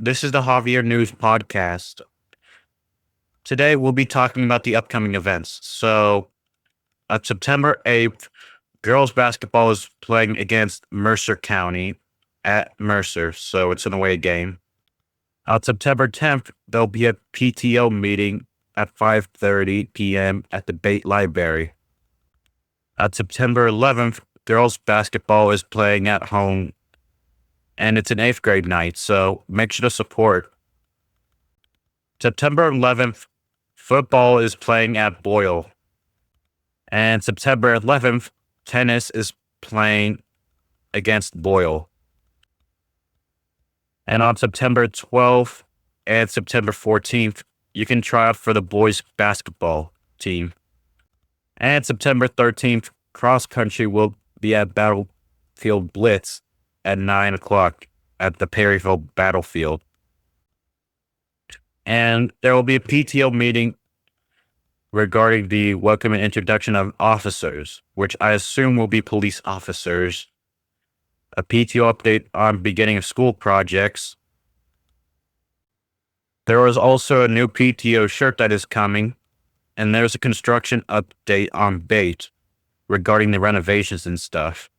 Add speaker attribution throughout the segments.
Speaker 1: This is the Javier News Podcast. Today, we'll be talking about the upcoming events. So, on September 8th, girls basketball is playing against Mercer County at Mercer. So, it's an away game. On September 10th, there'll be a PTO meeting at 5:30 p.m. at the Bait Library. On September 11th, girls basketball is playing at home, and it's an 8th grade night, so make sure to support. September 11th, football is playing at Boyle. And September 11th, tennis is playing against Boyle. And on September 12th and September 14th, you can try out for the boys basketball team. And September 13th, cross country will be at Battlefield Blitz at 9 o'clock at the Perryville Battlefield. And there will be a PTO meeting regarding the welcome and introduction of officers, which I assume will be police officers. A PTO update on beginning of school projects. There was also a new PTO shirt that is coming, and there's a construction update on Bait regarding the renovations and stuff.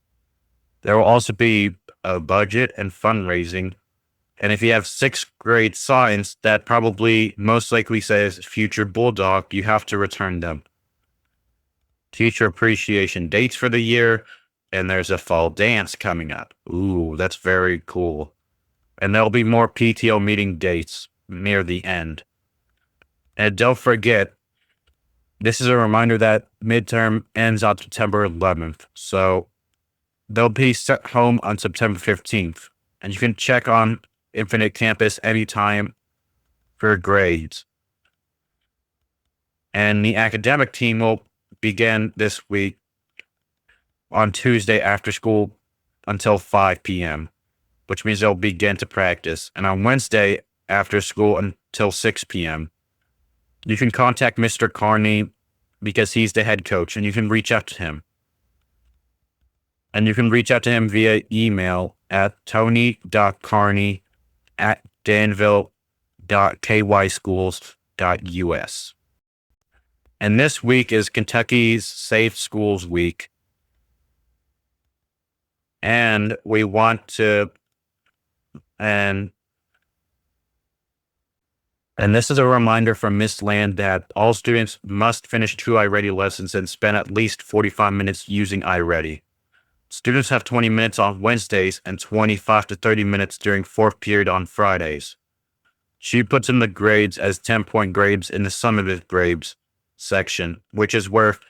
Speaker 1: There will also be a budget and fundraising. And if you have 6th grade signs that probably most likely says future Bulldog, you have to return them. Teacher appreciation dates for the year, and there's a fall dance coming up. Ooh, that's very cool. And there'll be more PTO meeting dates near the end. And don't forget, this is a reminder that midterm ends on September 11th. So they'll be sent home on September 15th. And you can check on Infinite Campus anytime for grades. And the academic team will begin this week on Tuesday after school until 5 p.m., which means they'll begin to practice. And on Wednesday after school until 6 p.m. You can contact Mr. Carney because he's the head coach, and you can reach out to him. And you can reach out to him via email at tony.carney@danville.kyschools.us. And this week is Kentucky's Safe Schools Week. And we want to, and this is a reminder from Miss Land that all students must finish 2 iReady lessons and spend at least 45 minutes using iReady. Students have 20 minutes on Wednesdays and 25 to 30 minutes during 4th period on Fridays. She puts in the grades as 10-point grades in the summative grades section, which is where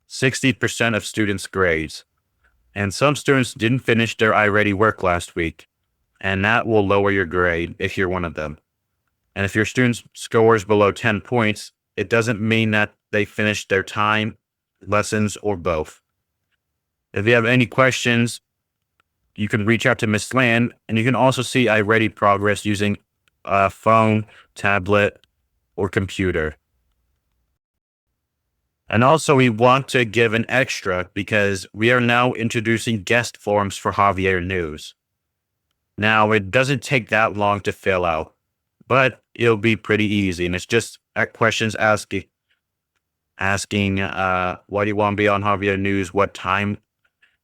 Speaker 1: 60% of students' grades. And some students didn't finish their iReady work last week, and that will lower your grade if you're one of them. And if your student scores below 10 points, it doesn't mean that they finished their time, lessons, or both. If you have any questions, you can reach out to Miss Land, and you can also see iReady progress using a phone, tablet, or computer. And also, we want to give an extra because we are now introducing guest forms for Javier News. Now, it doesn't take that long to fill out, but it'll be pretty easy. And it's just questions asking why do you want to be on Javier News, what time,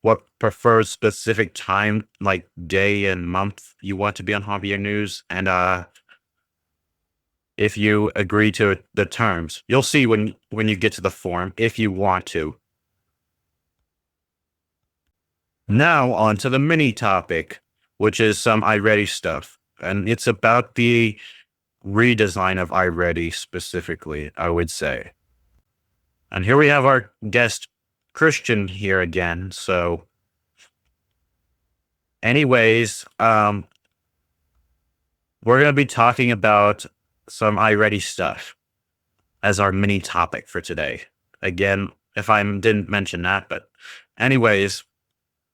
Speaker 1: what prefers specific time, like day and month you want to be on Javier News, and if you agree to the terms. You'll see when you get to the form if you want to. Now on to the mini topic, which is some iReady stuff. And it's about the redesign of iReady specifically, I would say. And here we have our guest Christian here again. So anyways, we're going to be talking about some iReady stuff as our mini topic for today. Again, if I didn't mention that, but anyways,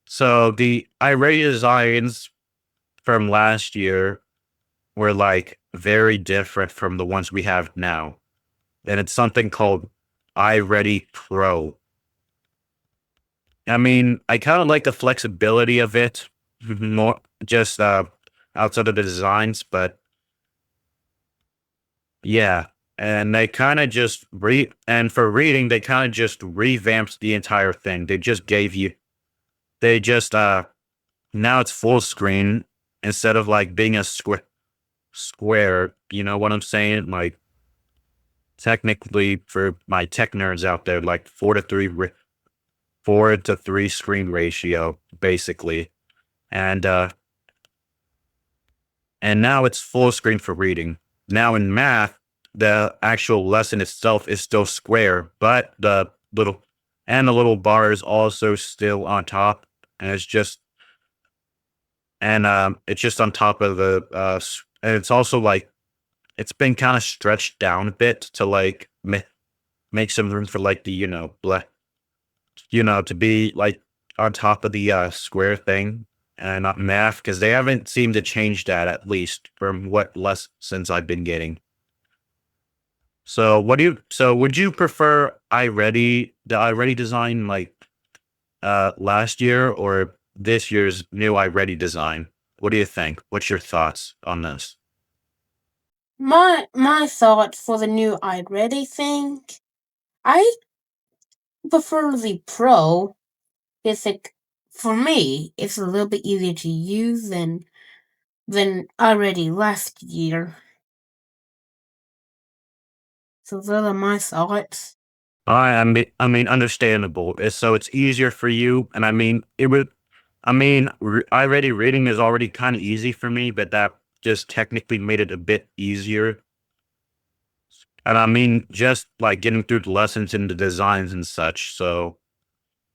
Speaker 1: so the iReady designs from last year were like very different from the ones we have now. And it's something called iReady Pro. I mean, I kind of like the flexibility of it, more just outside of the designs, but yeah. And they kind of just and for reading, they kind of just revamped the entire thing. They just gave you, they just, now it's full screen instead of like being a square. You know what I'm saying? Like, technically, for my tech nerds out there, like 4:3 screen ratio, basically. And and now it's full screen for reading. Now in math, the actual lesson itself is still square, but the little bar is also still on top, and it's just on top of and it's also like it's been kind of stretched down a bit to like make some room for like the to be like on top of the square thing and not math, because they haven't seemed to change that, at least from what lessons I've been getting. So would you prefer the iReady design like last year or this year's new iReady design? What do you think? What's your thoughts on this?
Speaker 2: My thought for the new iReady thing, I prefer the Pro. It's like, for me, it's a little bit easier to use than iReady last year. So those are my thoughts.
Speaker 1: I mean, understandable. So it's easier for you, and I mean, iReady reading is already kind of easy for me, but that just technically made it a bit easier. And I mean, just like getting through the lessons and the designs and such. So,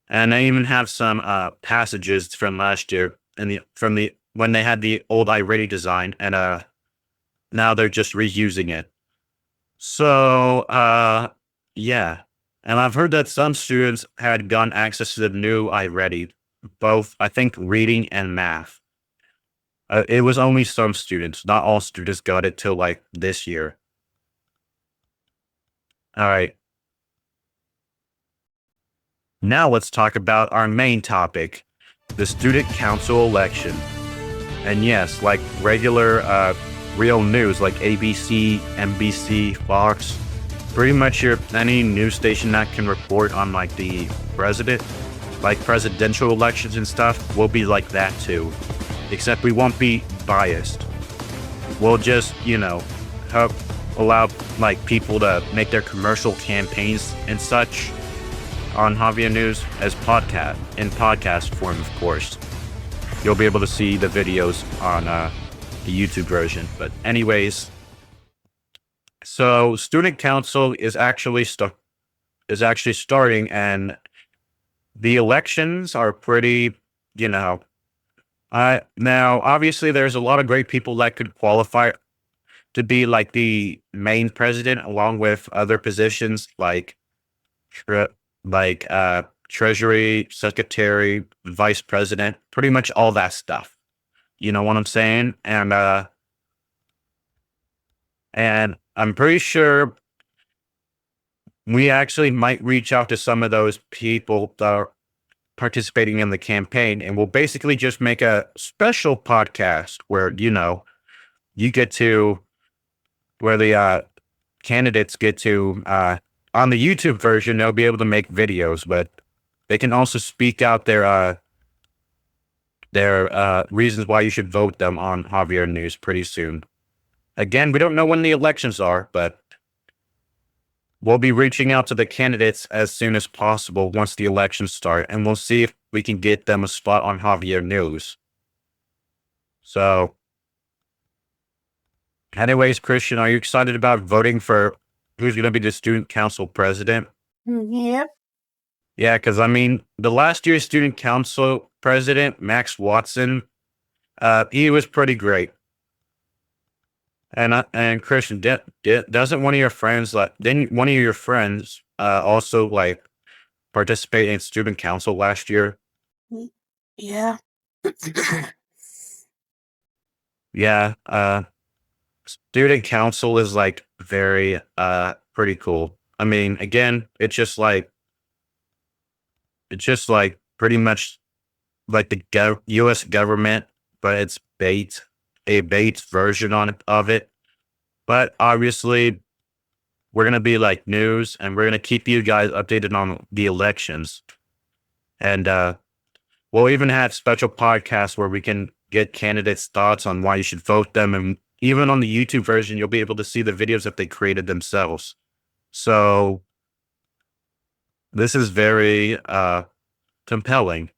Speaker 1: and I even have some passages from last year and from the when they had the old iReady design, and now they're just reusing it. So, yeah. And I've heard that some students had gotten access to the new iReady, both, I think, reading and math. It was only some students. Not all students got it till like this year. All right. Now let's talk about our main topic, the student council election. And yes, like regular, real news like ABC, NBC, Fox, pretty much any news station that can report on like the president, like presidential elections and stuff, will be like that too. Except we won't be biased. We'll just, help allow like people to make their commercial campaigns and such on Javier News in podcast form, of course. You'll be able to see the videos on the YouTube version. But anyways, so student council is actually starting, and the elections are pretty, now obviously there's a lot of great people that could qualify to be like the main president, along with other positions like like treasury secretary, vice president, pretty much all that stuff. You know what I'm saying? And I'm pretty sure we actually might reach out to some of those people that are participating in the campaign, and we'll basically just make a special podcast where, you get to, where the candidates get to, on the YouTube version, they'll be able to make videos, but they can also speak out their reasons why you should vote them on Javier News pretty soon. Again, we don't know when the elections are, but we'll be reaching out to the candidates as soon as possible once the elections start, and we'll see if we can get them a spot on Javier News. So, anyways, Christian, are you excited about voting for who's going to be the student council president?
Speaker 2: Yep.
Speaker 1: Yeah, because I mean, the last year's student council president, Max Watson, he was pretty great. And Christian, doesn't one of your friends didn't one of your friends also like participate in student council last year?
Speaker 2: Yeah.
Speaker 1: Yeah, student council is like very pretty cool. I mean, again, it's just like pretty much like the US government, but it's bait. a bait version of it. But obviously, we're going to be like news, and we're going to keep you guys updated on the elections. And we'll even have special podcasts where we can get candidates' thoughts on why you should vote them. And even on the YouTube version, you'll be able to see the videos that they created themselves. So this is very compelling.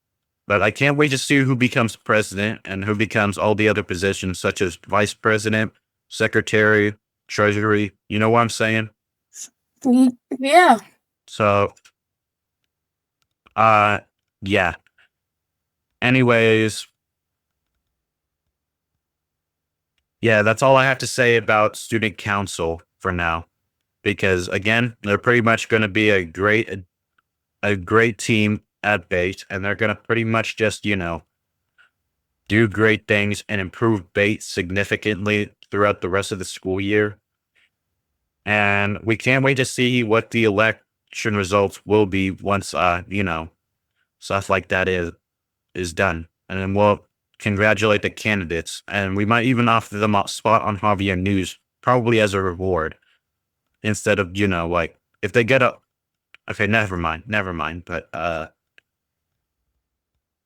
Speaker 1: But I can't wait to see who becomes president and who becomes all the other positions, such as vice president, secretary, treasury. You know what I'm saying?
Speaker 2: Yeah.
Speaker 1: So, yeah. Anyways, yeah, that's all I have to say about student council for now. Because again, they're pretty much going to be a great team at bait, and they're going to pretty much just, do great things and improve bait significantly throughout the rest of the school year. And we can't wait to see what the election results will be once, stuff like that is done. And then we'll congratulate the candidates, and we might even offer them a spot on Javier News, probably as a reward, instead of, like, if they get okay, never mind. But,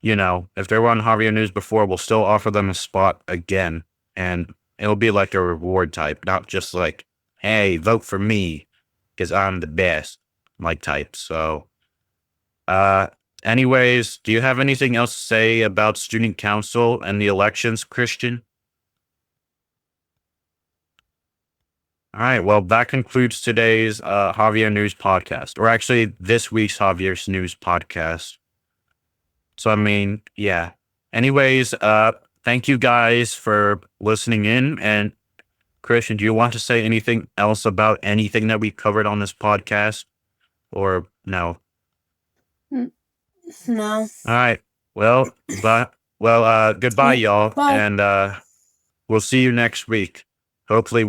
Speaker 1: if they were on Javier News before, we'll still offer them a spot again. And it'll be like a reward type, not just like, hey, vote for me because I'm the best, like type. So, anyways, do you have anything else to say about student council and the elections, Christian? All right. Well, that concludes today's Javier News podcast, or actually this week's Javier's News podcast. So, I mean, yeah. Anyways, thank you guys for listening in. And Christian, do you want to say anything else about anything that we covered on this podcast, or no?
Speaker 2: No.
Speaker 1: All right. Well, goodbye, y'all.
Speaker 2: Bye.
Speaker 1: And we'll see you next week. Hopefully